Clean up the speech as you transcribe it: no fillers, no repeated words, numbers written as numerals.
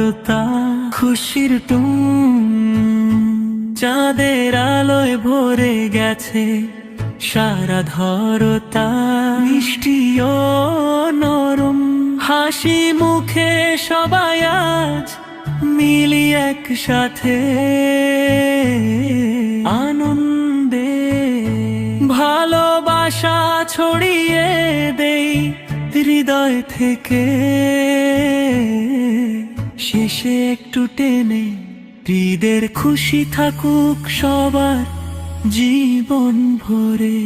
ধরতা খুশির টুম চাঁদের আলোয় ভরে গেছে সারা ধরতা মিষ্টি ও নরম হাসি মুখে সবাই আজ মিলি একসাথে আনন্দে ভালোবাসা ছড়িয়ে দেই হৃদয় থেকে শেষে একটু টেনে ঈদের খুশি থাকুক সবার জীবন ভরে